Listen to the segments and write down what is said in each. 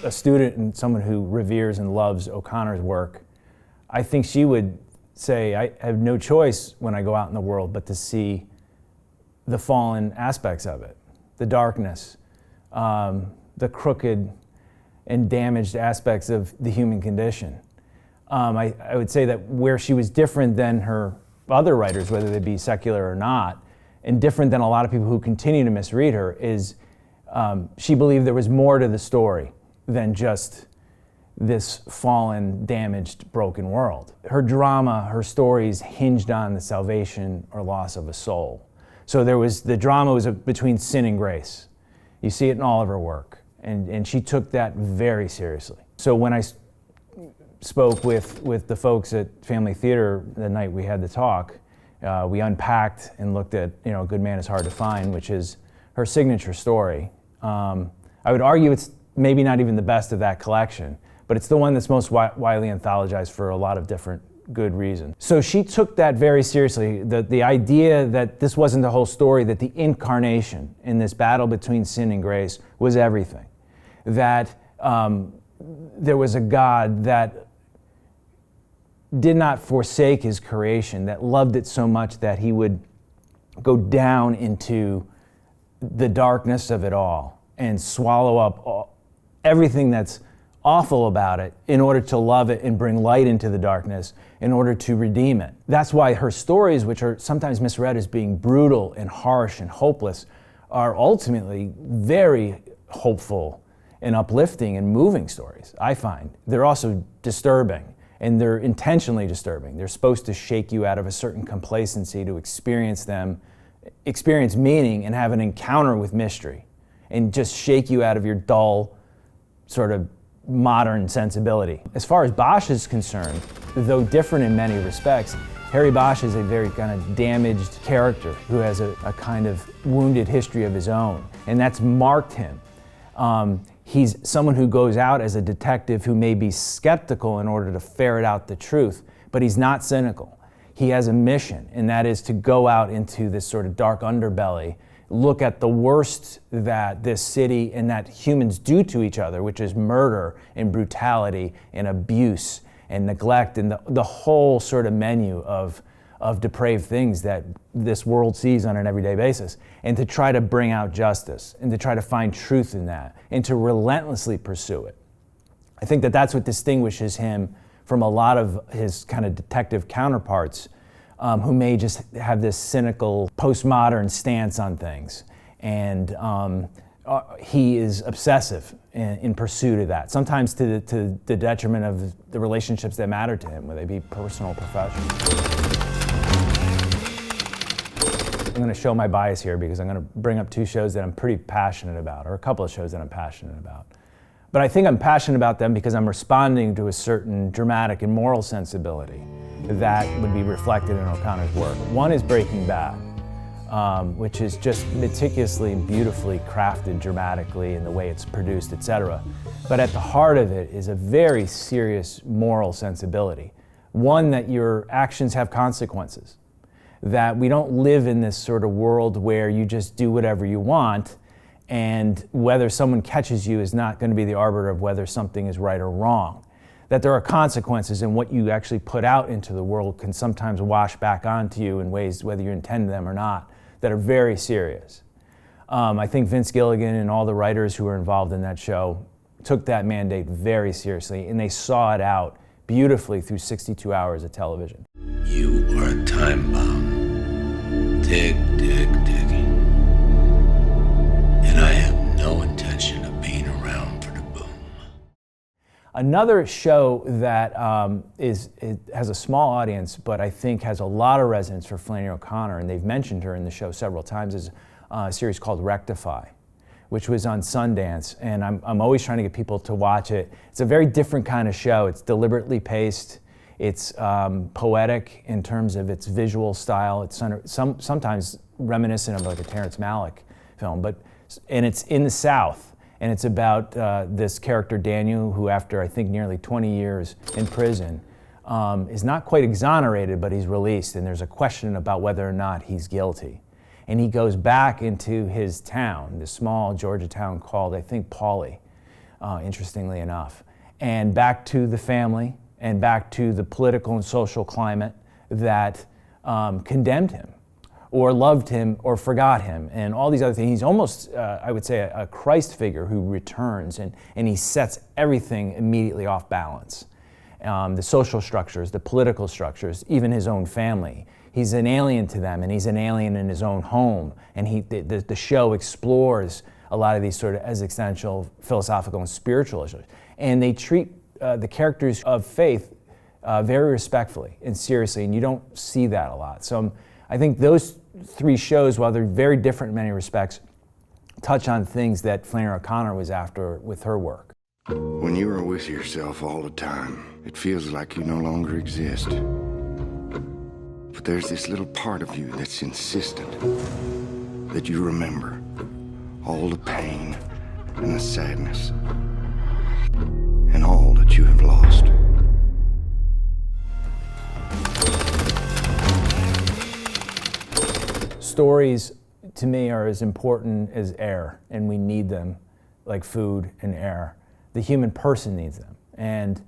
a student and someone who reveres and loves O'Connor's work, I think she would say, I have no choice when I go out in the world but to see the fallen aspects of it, the darkness, the crooked and damaged aspects of the human condition. I would say that where she was different than her other writers, whether they be secular or not, and different than a lot of people who continue to misread her, is she believed there was more to the story than just this fallen, damaged, broken world. Her drama, her stories hinged on the salvation or loss of a soul. So the drama was between sin and grace. You see it in all of her work, and she took that very seriously. So when I spoke with the folks at Family Theater the night we had the talk, we unpacked and looked at, A Good Man is Hard to Find, which is her signature story. I would argue it's maybe not even the best of that collection, but it's the one that's most widely anthologized for a lot of different good reasons. So she took that very seriously, the idea that this wasn't the whole story, that the incarnation in this battle between sin and grace was everything. That there was a God that did not forsake his creation, that loved it so much that he would go down into the darkness of it all and swallow up everything that's awful about it in order to love it and bring light into the darkness in order to redeem it. That's why her stories, which are sometimes misread as being brutal and harsh and hopeless, are ultimately very hopeful and uplifting and moving stories, I find. They're also disturbing, and they're intentionally disturbing. They're supposed to shake you out of a certain complacency to experience meaning and have an encounter with mystery, and just shake you out of your dull sort of modern sensibility. As far as Bosch is concerned, though different in many respects, Harry Bosch is a very kind of damaged character who has a kind of wounded history of his own, and that's marked him. He's someone who goes out as a detective who may be skeptical in order to ferret out the truth, but he's not cynical. He has a mission, and that is to go out into this sort of dark underbelly, look at the worst that this city and that humans do to each other, which is murder and brutality and abuse and neglect and the whole sort of menu of depraved things that this world sees on an everyday basis, and to try to bring out justice and to try to find truth in that and to relentlessly pursue it. I think that that's what distinguishes him from a lot of his kind of detective counterparts who may just have this cynical postmodern stance on things. And he is obsessive in pursuit of that, sometimes to the detriment of the relationships that matter to him, whether they be personal or professional. I'm going to show my bias here because I'm going to bring up two shows that I'm pretty passionate about, or a couple of shows that I'm passionate about. But I think I'm passionate about them because I'm responding to a certain dramatic and moral sensibility that would be reflected in O'Connor's work. One is Breaking Bad, which is just meticulously and beautifully crafted dramatically in the way it's produced, etc. But at the heart of it is a very serious moral sensibility. One, that your actions have consequences, that we don't live in this sort of world where you just do whatever you want, and whether someone catches you is not going to be the arbiter of whether something is right or wrong. That there are consequences, and what you actually put out into the world can sometimes wash back onto you in ways, whether you intend them or not, that are very serious. I think Vince Gilligan and all the writers who were involved in that show took that mandate very seriously, and they saw it out beautifully through 62 hours of television. You are time-bound. Dig, dig, digging. And I have no intention of being around for the boom. Another show that it has a small audience, but I think has a lot of resonance for Flannery O'Connor, and they've mentioned her in the show several times, is a series called Rectify, which was on Sundance, and I'm always trying to get people to watch it. It's a very different kind of show. It's deliberately paced. It's poetic in terms of its visual style. It's sometimes reminiscent of like a Terrence Malick film, and it's in the South, and it's about this character Daniel, who after I think nearly 20 years in prison is not quite exonerated, but he's released, and there's a question about whether or not he's guilty. And he goes back into his town, this small Georgia town called, I think, Pauley, interestingly enough. And back to the family and back to the political and social climate that condemned him or loved him or forgot him and all these other things. He's almost, I would say, a Christ figure who returns and he sets everything immediately off balance. The social structures, the political structures, even his own family. He's an alien to them, and he's an alien in his own home. And the show explores a lot of these sort of existential, philosophical, and spiritual issues. And they treat the characters of faith very respectfully and seriously, and you don't see that a lot. So I think those three shows, while they're very different in many respects, touch on things that Flannery O'Connor was after with her work. When you are with yourself all the time, it feels like you no longer exist. But there's this little part of you that's insistent that you remember all the pain and the sadness and all that you have lost. Stories, to me, are as important as air, and we need them like food and air. The human person needs them. And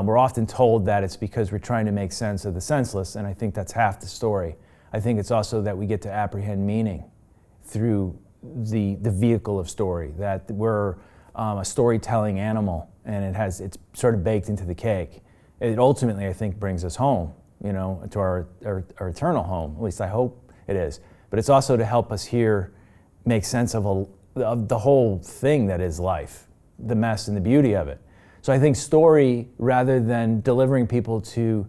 we're often told that it's because we're trying to make sense of the senseless, and I think that's half the story. I think it's also that we get to apprehend meaning through the vehicle of story, that we're a storytelling animal, and it's sort of baked into the cake. It ultimately, I think, brings us home, to our eternal home. At least I hope it is. But it's also to help us here make sense of the whole thing that is life, the mess and the beauty of it. So I think story, rather than delivering people to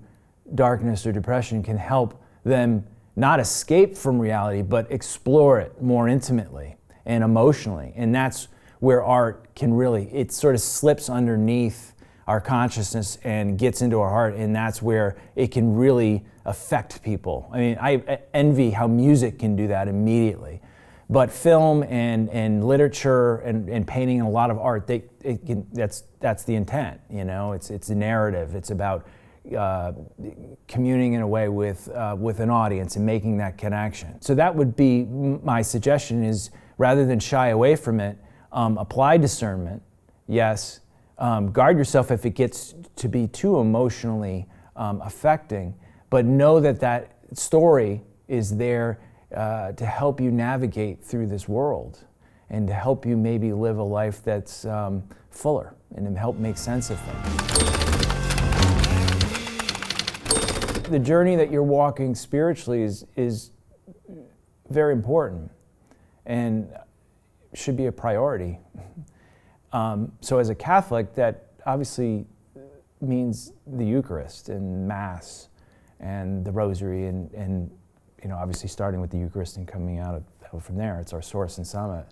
darkness or depression, can help them not escape from reality, but explore it more intimately and emotionally. And that's where art can really, it sort of slips underneath our consciousness and gets into our heart, and that's where it can really affect people. I mean, I envy how music can do that immediately. But film and literature and painting and a lot of art, that's the intent, It's a narrative. It's about communing in a way with an audience and making that connection. So that would be my suggestion: is rather than shy away from it, apply discernment. Yes, guard yourself if it gets to be too emotionally affecting, but know that story is there to help you navigate through this world and to help you maybe live a life that's fuller and to help make sense of things. The journey that you're walking spiritually is very important and should be a priority. So as a Catholic, that obviously means the Eucharist and Mass and the Rosary and obviously starting with the Eucharist and coming out from there. It's our source and summit.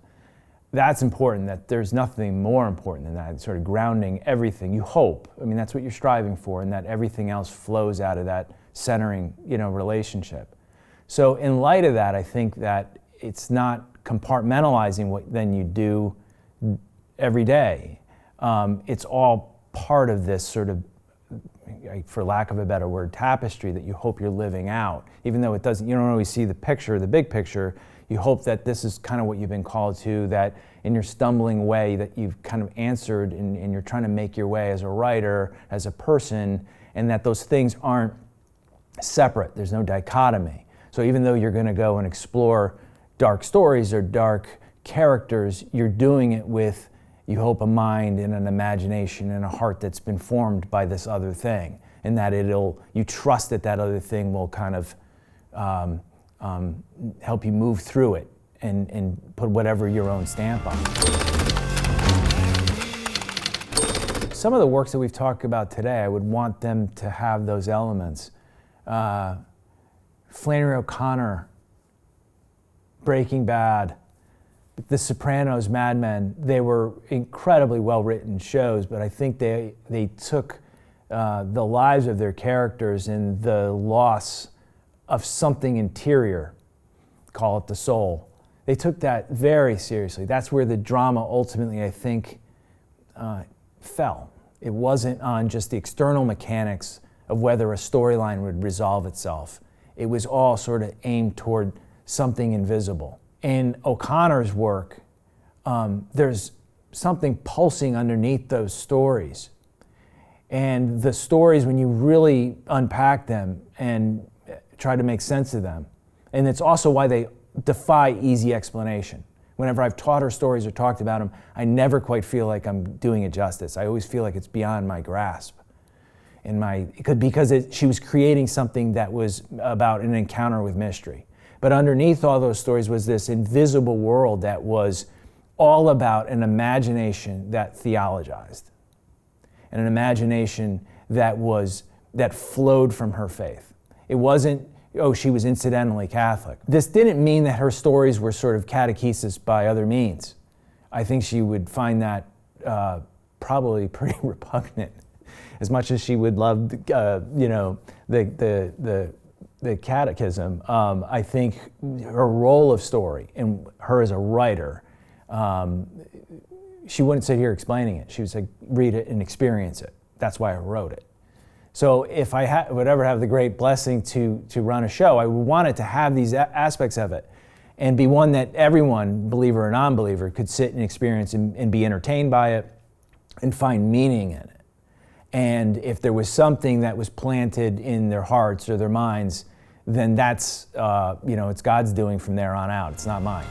That's important, that there's nothing more important than that, sort of grounding everything. You hope, that's what you're striving for, and that everything else flows out of that centering, relationship. So in light of that, I think that it's not compartmentalizing what then you do every day. It's all part of this sort of, for lack of a better word, tapestry that you hope you're living out. Even though you don't always see the big picture, you hope that this is kind of what you've been called to, that in your stumbling way that you've kind of answered and you're trying to make your way as a writer, as a person, and that those things aren't separate. There's no dichotomy. So even though you're going to go and explore dark stories or dark characters, you're doing it with, you hope, a mind and an imagination and a heart that's been formed by this other thing, and that you trust that other thing will kind of help you move through it and put whatever your own stamp on it. Some of the works that we've talked about today, I would want them to have those elements. Flannery O'Connor, Breaking Bad, The Sopranos, Mad Men, they were incredibly well-written shows, but I think they took the lives of their characters and the loss of something interior, call it the soul. They took that very seriously. That's where the drama ultimately, I think, fell. It wasn't on just the external mechanics of whether a storyline would resolve itself. It was all sort of aimed toward something invisible. In O'Connor's work, there's something pulsing underneath those stories. And the stories, when you really unpack them and try to make sense of them, and it's also why they defy easy explanation. Whenever I've taught her stories or talked about them, I never quite feel like I'm doing it justice. I always feel like it's beyond my grasp. Because she was creating something that was about an encounter with mystery. But underneath all those stories was this invisible world that was all about an imagination that theologized, and an imagination that flowed from her faith. It wasn't, oh, she was incidentally Catholic. This didn't mean that her stories were sort of catechesis by other means. I think she would find that probably pretty repugnant, as much as she would love, the catechism. I think her role of story and her as a writer, she wouldn't sit here explaining it. She would say, read it and experience it. That's why I wrote it. So if I would ever have the great blessing to run a show, I would want it to have these aspects of it and be one that everyone, believer or non-believer, could sit and experience and be entertained by it and find meaning in it. And if there was something that was planted in their hearts or their minds, then that's, it's God's doing from there on out. It's not mine.